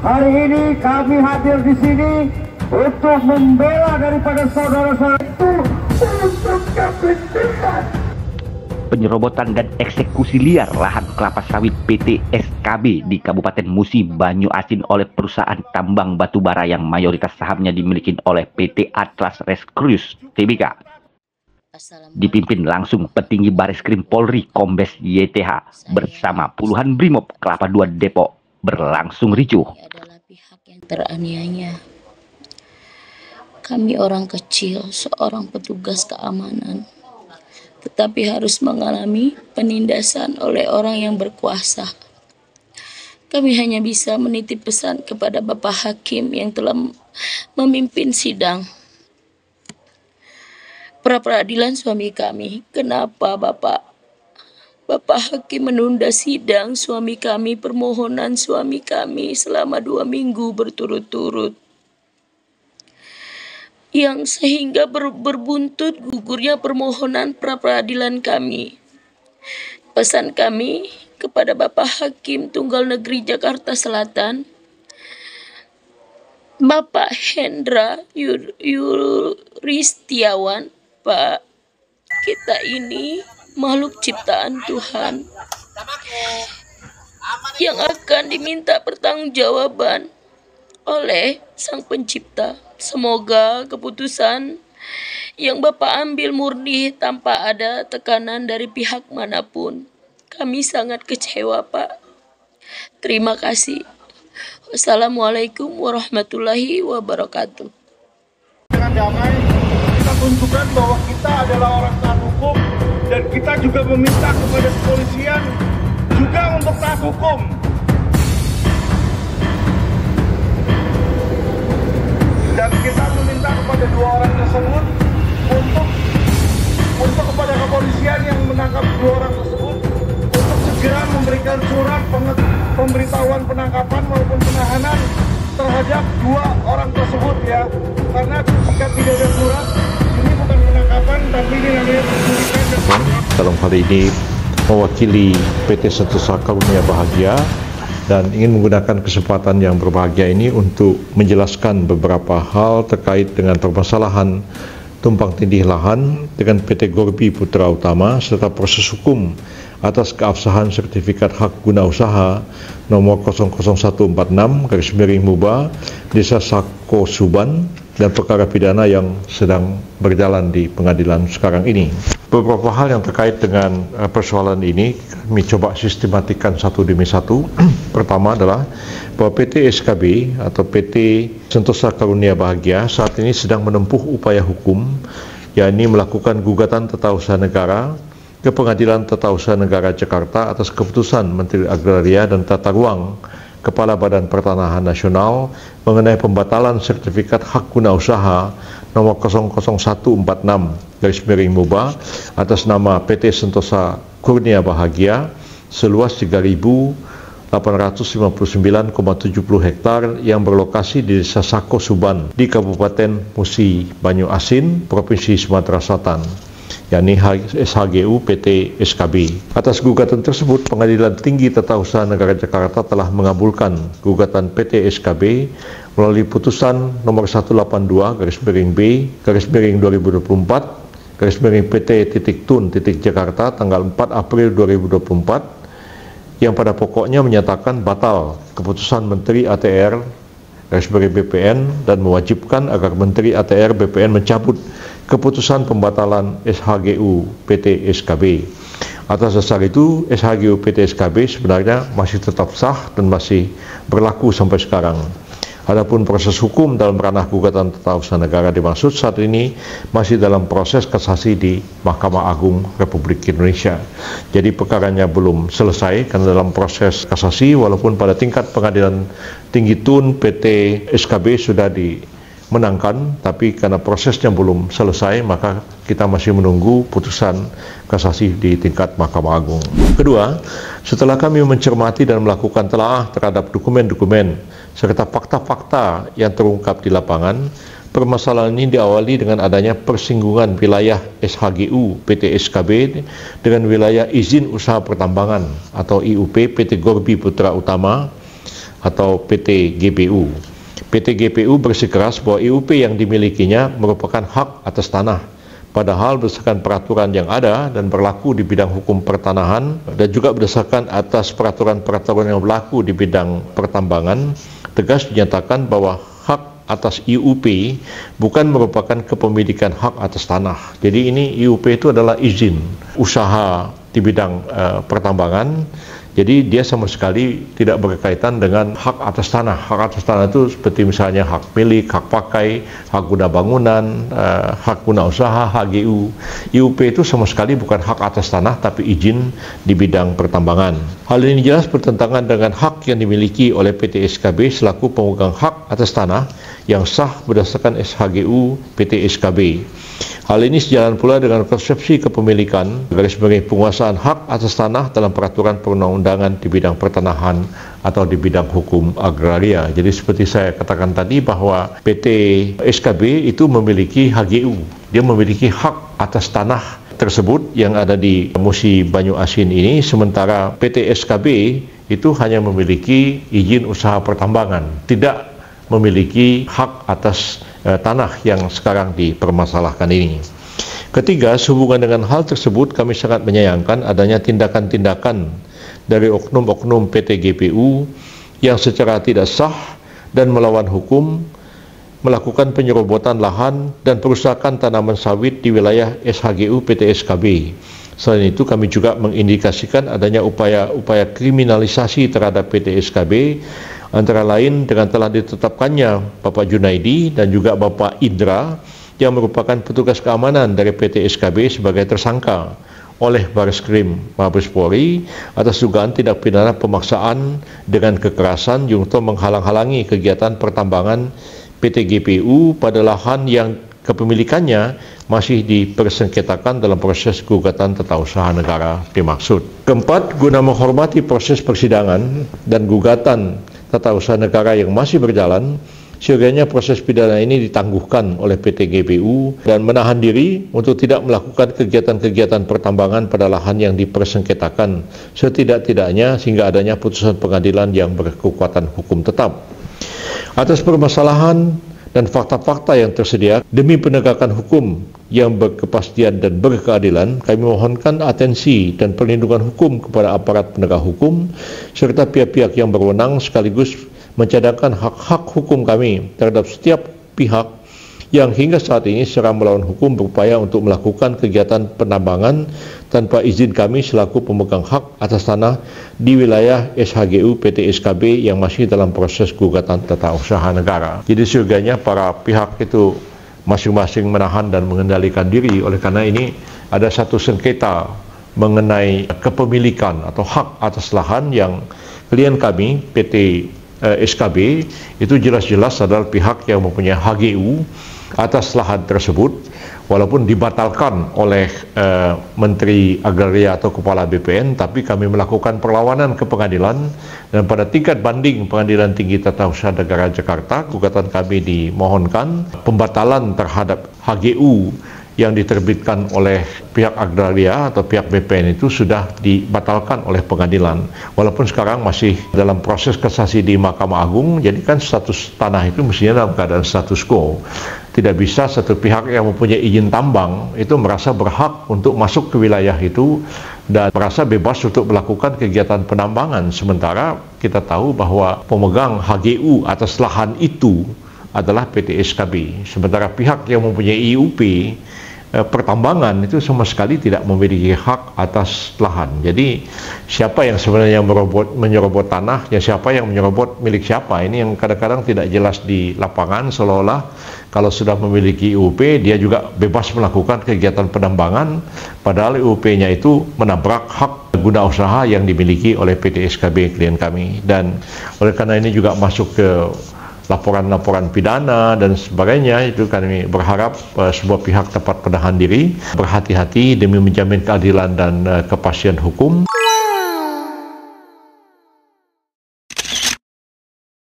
Hari ini kami hadir di sini untuk membela daripada saudara-saudara itu untuk kepentingan penyerobotan dan eksekusi liar lahan kelapa sawit PT SKB di Kabupaten Musi Banyu Asin oleh perusahaan tambang batubara yang mayoritas sahamnya dimiliki oleh PT Atlas Rescrews Tbk. Dipimpin langsung petinggi Bareskrim Polri Kombes YTH bersama puluhan Brimob Kelapa II Depok berlangsung ricuh. Adalah pihak yang teraniaya. Kami orang kecil, seorang petugas keamanan, tetapi harus mengalami penindasan oleh orang yang berkuasa. Kami hanya bisa menitip pesan kepada Bapak Hakim yang telah memimpin sidang pra-peradilan suami kami. Kenapa Bapak Hakim menunda sidang suami kami, permohonan suami kami selama 2 minggu berturut-turut, yang sehingga berbuntut gugurnya permohonan pra-peradilan kami. Pesan kami kepada Bapak Hakim Tunggal Negeri Jakarta Selatan, Bapak Hendra Yuristiawan, Pak, kita ini makhluk ciptaan Tuhan yang akan diminta pertanggungjawaban oleh Sang Pencipta. Semoga keputusan yang Bapak ambil murni tanpa ada tekanan dari pihak manapun. Kami sangat kecewa, Pak. Terima kasih. Wassalamualaikum warahmatullahi wabarakatuh. dengan damai, kita tunjukkan bahwa kita adalah orang taat hukum, dan kita juga meminta kepada kepolisian juga untuk taat hukum. Dan kita meminta kepada 2 orang tersebut untuk kepada kepolisian yang menangkap 2 orang tersebut untuk segera memberikan surat pemberitahuan penangkapan maupun penahanan terhadap 2 orang tersebut, ya. Karena jika tidak ada surat, ini bukan penangkapan tapi ini namanya penculikan. Dalam hal ini mewakili PT Sentosa Karunia Bahagia dan ingin menggunakan kesempatan yang berbahagia ini untuk menjelaskan beberapa hal terkait dengan permasalahan tumpang tindih lahan dengan PT Gorbi Putra Utama serta proses hukum atas keabsahan sertifikat hak guna usaha nomor 00146/MUBA Desa Sako Suban dan perkara pidana yang sedang berjalan di pengadilan sekarang ini. Beberapa hal yang terkait dengan persoalan ini kami coba sistematikan satu demi satu. Pertama adalah bahwa PT SKB atau PT Sentosa Karunia Bahagia saat ini sedang menempuh upaya hukum, yakni melakukan gugatan tata-usaha negara ke Pengadilan Tata Usaha Negara Jakarta atas keputusan Menteri Agraria dan Tata Ruang Kepala Badan Pertanahan Nasional mengenai pembatalan sertifikat hak guna usaha nomor 00146/MUBA atas nama PT Sentosa Kurnia Bahagia seluas 3.859,70 hektar yang berlokasi di Desa Sako Suban di Kabupaten Musi Banyu Asin, Provinsi Sumatera Selatan, yakni SHGU PT SKB. Atas gugatan tersebut, Pengadilan Tinggi Tata Usaha Negara Jakarta telah mengabulkan gugatan PT SKB melalui putusan nomor 182/B/2024/PT.Tun.Jakarta tanggal 4 April 2024 yang pada pokoknya menyatakan batal keputusan Menteri ATR BPN dan mewajibkan agar Menteri ATR BPN mencabut keputusan pembatalan SHGU PT SKB. Atas dasar itu, SHGU PT SKB sebenarnya masih tetap sah dan masih berlaku sampai sekarang. Adapun proses hukum dalam ranah gugatan tata usaha negara dimaksud saat ini masih dalam proses kasasi di Mahkamah Agung Republik Indonesia. Jadi perkaranya belum selesai karena dalam proses kasasi, walaupun pada tingkat Pengadilan Tinggi Tun PT SKB sudah dimenangkan, tapi karena prosesnya belum selesai maka kita masih menunggu putusan kasasi di tingkat Mahkamah Agung. Kedua, setelah kami mencermati dan melakukan telaah terhadap dokumen-dokumen serta fakta-fakta yang terungkap di lapangan, permasalahan ini diawali dengan adanya persinggungan wilayah SHGU PT SKB dengan wilayah izin usaha pertambangan atau IUP PT Gorbi Putra Utama atau PT GPU. PT GPU bersikeras bahwa IUP yang dimilikinya merupakan hak atas tanah, padahal berdasarkan peraturan yang ada dan berlaku di bidang hukum pertanahan dan juga berdasarkan atas peraturan-peraturan yang berlaku di bidang pertambangan, tegas dinyatakan bahwa hak atas IUP bukan merupakan kepemilikan hak atas tanah. Jadi ini IUP itu adalah izin usaha di bidang pertambangan. Jadi dia sama sekali tidak berkaitan dengan hak atas tanah. Hak atas tanah itu seperti misalnya hak milik, hak pakai, hak guna bangunan, hak guna usaha, HGU. IUP itu sama sekali bukan hak atas tanah tapi izin di bidang pertambangan. Hal ini jelas bertentangan dengan hak yang dimiliki oleh PT SKB selaku pemegang hak atas tanah yang sah berdasarkan SHGU PT SKB. Hal ini sejalan pula dengan konsepsi kepemilikan garis bagi penguasaan hak atas tanah dalam peraturan perundang-undangan di bidang pertanahan atau di bidang hukum agraria. Jadi seperti saya katakan tadi bahwa PT SKB itu memiliki HGU, dia memiliki hak atas tanah tersebut yang ada di Musi Banyu Asin ini, sementara PT SKB itu hanya memiliki izin usaha pertambangan, tidak memiliki hak atas tanah yang sekarang dipermasalahkan ini. Ketiga, sehubungan dengan hal tersebut kami sangat menyayangkan adanya tindakan-tindakan dari oknum-oknum PT GPU yang secara tidak sah dan melawan hukum melakukan penyerobotan lahan dan perusakan tanaman sawit di wilayah SHGU PT SKB. Selain itu kami juga mengindikasikan adanya upaya kriminalisasi terhadap PT SKB, antara lain dengan telah ditetapkannya Bapak Junaidi dan juga Bapak Indra yang merupakan petugas keamanan dari PT SKB sebagai tersangka oleh Bareskrim Mabes Polri atas dugaan tindak pidana pemaksaan dengan kekerasan junto menghalang-halangi kegiatan pertambangan PT GPU pada lahan yang kepemilikannya masih dipersengketakan dalam proses gugatan tata usaha negara dimaksud. Keempat, guna menghormati proses persidangan dan gugatan tata usaha negara yang masih berjalan, seyogianya proses pidana ini ditangguhkan oleh PT GPU dan menahan diri untuk tidak melakukan kegiatan-kegiatan pertambangan pada lahan yang dipersengketakan setidak-tidaknya sehingga adanya putusan pengadilan yang berkekuatan hukum tetap. Atas permasalahan dan fakta-fakta yang tersedia demi penegakan hukum yang berkepastian dan berkeadilan, kami mohonkan atensi dan perlindungan hukum kepada aparat penegak hukum serta pihak-pihak yang berwenang, sekaligus mencadangkan hak-hak hukum kami terhadap setiap pihak yang hingga saat ini secara melawan hukum berupaya untuk melakukan kegiatan penambangan tanpa izin kami selaku pemegang hak atas tanah di wilayah SHGU PT SKB yang masih dalam proses gugatan tata usaha negara. Jadi seyogianya para pihak itu masing-masing menahan dan mengendalikan diri. Oleh karena ini ada satu sengketa mengenai kepemilikan atau hak atas lahan yang klien kami PT SKB itu jelas-jelas adalah pihak yang mempunyai HGU atas lahan tersebut, walaupun dibatalkan oleh Menteri Agraria atau Kepala BPN, tapi kami melakukan perlawanan ke pengadilan dan pada tingkat banding Pengadilan Tinggi Tata Usaha Negara Jakarta, gugatan kami dimohonkan pembatalan terhadap HGU yang diterbitkan oleh pihak Agraria atau pihak BPN itu sudah dibatalkan oleh pengadilan. Walaupun sekarang masih dalam proses kasasi di Mahkamah Agung, jadi kan status tanah itu mestinya dalam keadaan status quo. Tidak bisa satu pihak yang mempunyai izin tambang itu merasa berhak untuk masuk ke wilayah itu dan merasa bebas untuk melakukan kegiatan penambangan. Sementara kita tahu bahwa pemegang HGU atas lahan itu adalah PT SKB. Sementara pihak yang mempunyai IUP pertambangan itu sama sekali tidak memiliki hak atas lahan. Jadi siapa yang sebenarnya menyerobot tanah, ya siapa yang menyerobot milik siapa, ini yang kadang-kadang tidak jelas di lapangan, seolah-olah kalau sudah memiliki IUP dia juga bebas melakukan kegiatan penambangan, padahal IUP-nya itu menabrak hak guna usaha yang dimiliki oleh PT SKB klien kami. Dan oleh karena ini juga masuk ke laporan-laporan pidana dan sebagainya, itu kami berharap semua pihak dapat menahan diri, berhati-hati demi menjamin keadilan dan kepastian hukum.